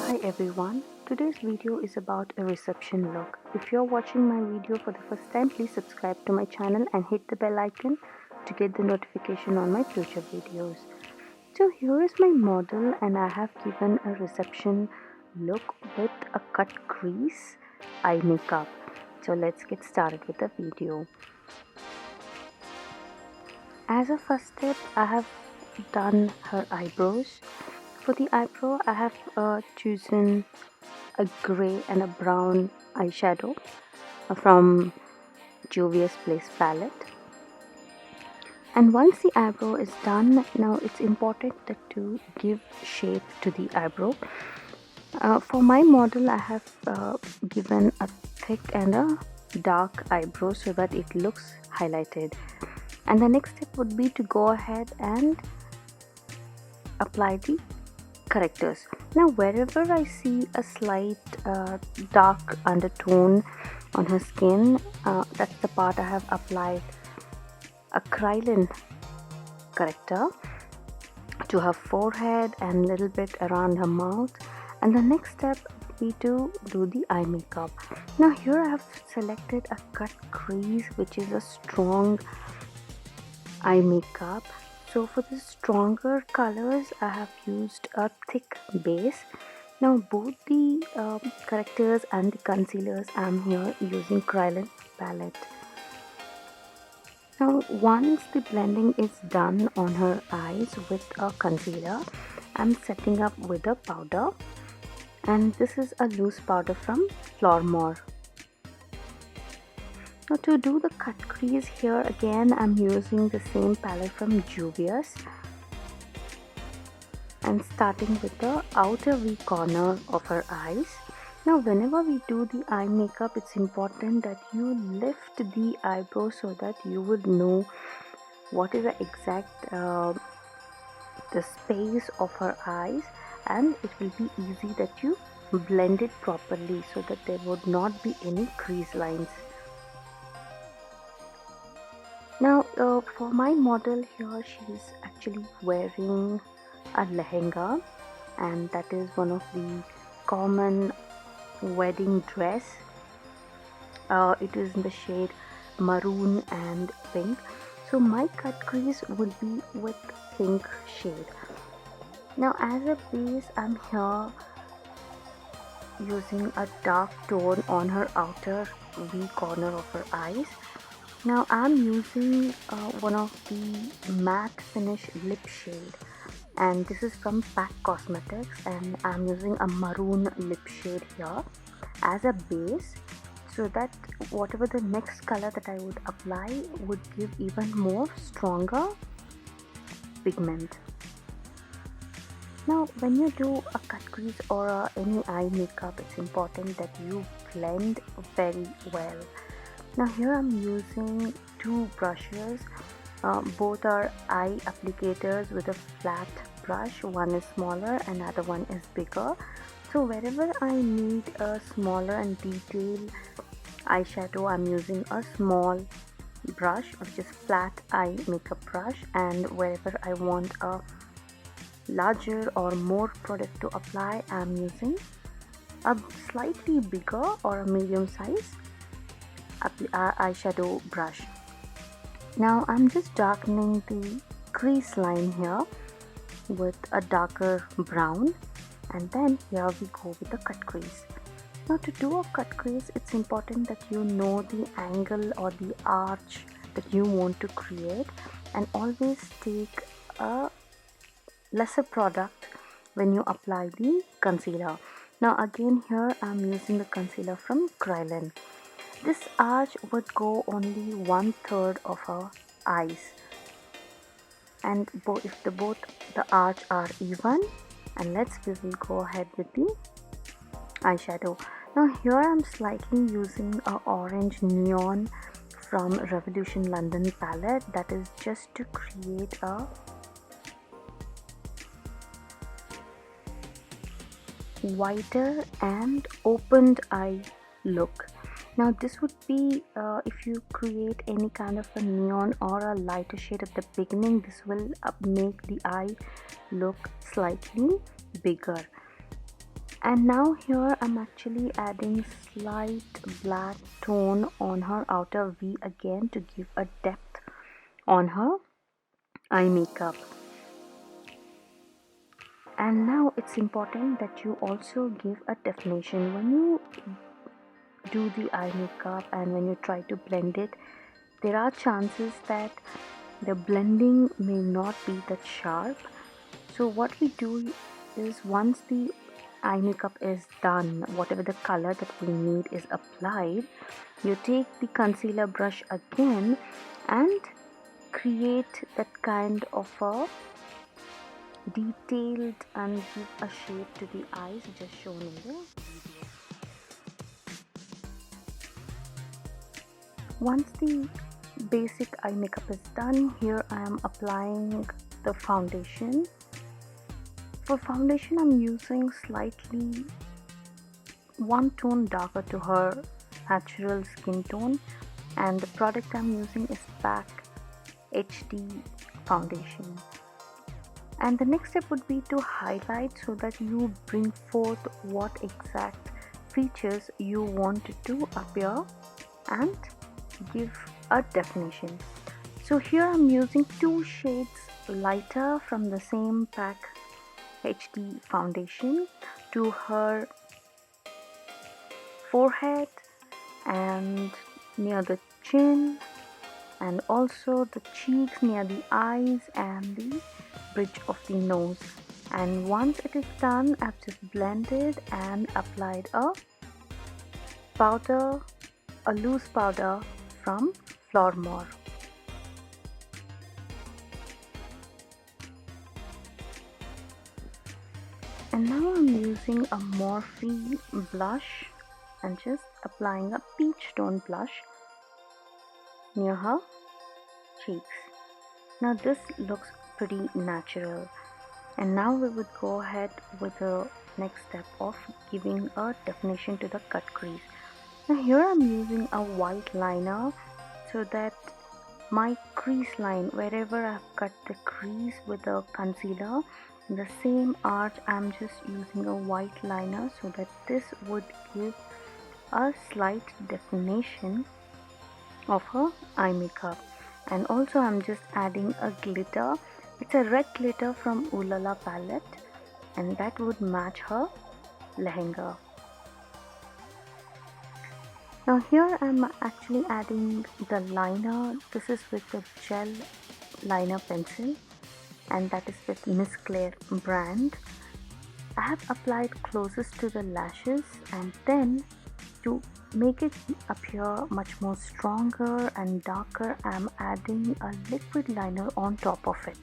Hi everyone, today's video is about a reception look. If you're watching my video for the first time, please subscribe to my channel and hit the bell icon to get the notification on my future videos. So here is my model and I have given a reception look with a cut crease eye makeup. So let's get started with the video. As a first step, I have done her eyebrows. For the eyebrow, I have chosen a grey and a brown eyeshadow from Juvia's Place palette. And once the eyebrow is done, now it's important to give shape to the eyebrow. For my model, I have given a thick and a dark eyebrow so that it looks highlighted. And the next step would be to go ahead and apply the correctors. Now wherever I see a slight dark undertone on her skin, that's the part I have applied a Krylin corrector to her forehead and a little bit around her mouth. And the next step would be to do the eye makeup. Now here I have selected a cut crease, which is a strong eye makeup. So for the stronger colors, I have used a thick base. Now both the correctors and the concealers, I'm here using Krylin palette. Now once the blending is done on her eyes with a concealer, I'm setting up with a powder, and this is a loose powder from Flormore. Now to do the cut crease, here again I'm using the same palette from Juvia's and starting with the outer V corner of her eyes. Now whenever we do the eye makeup, it's important that you lift the eyebrow so that you would know what is the exact the space of her eyes, and it will be easy that you blend it properly so that there would not be any crease lines. Now for my model here, she's actually wearing a lehenga, and that is one of the common wedding dress. It is in the shade maroon and pink. So my cut crease would be with pink shade. Now as a base, I'm here using a dark tone on her outer V corner of her eyes. Now I'm using one of the matte finish lip shade, and this is from Pack Cosmetics, and I'm using a maroon lip shade here as a base, so that whatever the next color that I would apply would give even more stronger pigment. Now when you do a cut crease or any eye makeup, it's important that you blend very well. Now here I'm using two brushes. Both are eye applicators with a flat brush. One is smaller and other one is bigger. So wherever I need a smaller and detailed eyeshadow, I'm using a small brush, which is flat eye makeup brush, and wherever I want a larger or more product to apply, I'm using a slightly bigger or a medium size eyeshadow brush. Now I'm just darkening the crease line here with a darker brown, and then here we go with the cut crease. Now to do a cut crease, it's important that you know the angle or the arch that you want to create, and always take a lesser product when you apply the concealer. Now again here I'm using the concealer from Krylin. This arch would go only 1/3 of her eyes, and if both the arch are even, and we will go ahead with the eyeshadow. Now here I'm slightly using a orange neon from Revolution London palette, that is just to create a whiter and opened eye look. Now this would be if you create any kind of a neon or a lighter shade at the beginning, this will make the eye look slightly bigger. And now here I'm actually adding slight black tone on her outer V again to give a depth on her eye makeup. And now it's important that you also give a definition when you do the eye makeup, and when you try to blend it, there are chances that the blending may not be that sharp. So what we do is, once the eye makeup is done, whatever the color that we need is applied, you take the concealer brush again and create that kind of a detailed and give a shape to the eyes just shown in the video. Once the basic eye makeup is done, here I am applying the foundation. For foundation, I'm using slightly one tone darker to her natural skin tone, and the product I'm using is PAC HD foundation. And the next step would be to highlight so that you bring forth what exact features you want to appear and give a definition. So here I'm using 2 shades lighter from the same PAC HD foundation to her forehead and near the chin, and also the cheeks near the eyes and the bridge of the nose. And once it is done, I've just blended and applied a powder, a loose powder from Flormore. And now I'm using a Morphe blush and just applying a peach tone blush near her cheeks. Now this looks pretty natural, and now we would go ahead with the next step of giving a definition to the cut crease. Now here I'm using a white liner so that my crease line, wherever I've cut the crease with the concealer, in the same arch I'm just using a white liner so that this would give a slight definition of her eye makeup. And also I'm just adding a glitter. It's a red glitter from Ulala palette, and that would match her lehenga. Now here I'm actually adding the liner. This is with the gel liner pencil, and that is with Miss Claire brand. I have applied closest to the lashes, and then to make it appear much more stronger and darker, I'm adding a liquid liner on top of it.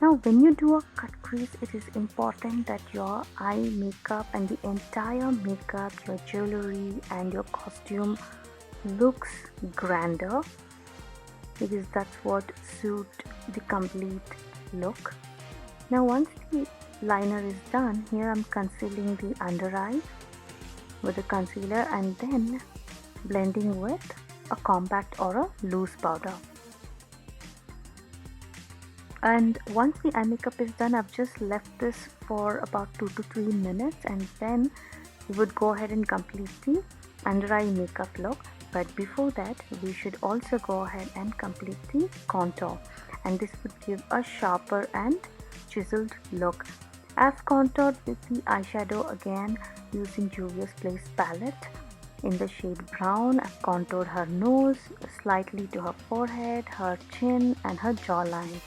Now when you do a cut crease, it is important that your eye makeup and the entire makeup, your jewelry and your costume looks grander, because that's what suits the complete look. Now once the liner is done, here I'm concealing the under eye with a concealer and then blending with a compact or a loose powder. And once the eye makeup is done, I've just left this for about 2 to 3 minutes, and then we would go ahead and complete the under eye makeup look. But before that, we should also go ahead and complete the contour, and this would give a sharper and chiseled look. I've contoured with the eyeshadow again using Juvia's Place palette in the shade brown. I've contoured her nose slightly to her forehead, her chin and her jawline.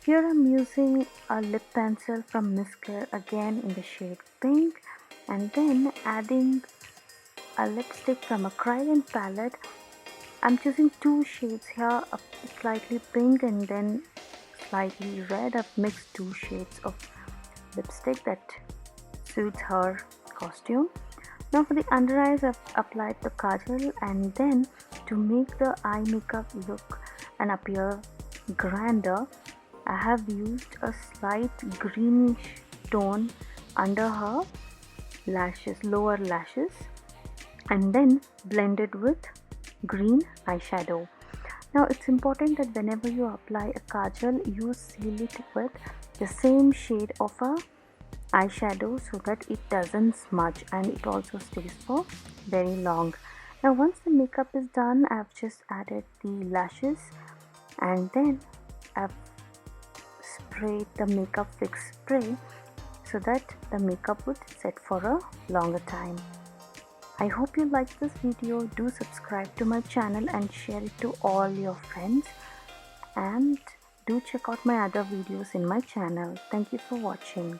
Here I'm using a lip pencil from Miss Claire again in the shade pink, and then adding a lipstick from a Kryolan palette. I'm choosing 2 shades here, a slightly pink and then slightly red. I've mixed 2 shades of lipstick that suits her costume. Now for the under eyes, I've applied the kajal, and then to make the eye makeup look and appear grander, I have used a slight greenish tone under her lashes, lower lashes, and then blended with green eyeshadow. Now it's important that whenever you apply a kajal, you seal it with the same shade of a eyeshadow so that it doesn't smudge and it also stays for very long. Now once the makeup is done, I've just added the lashes and then I've sprayed the makeup fix spray so that the makeup would set for a longer time. I hope you liked this video. Do subscribe to my channel and share it to all your friends, and do check out my other videos in my channel. Thank you for watching.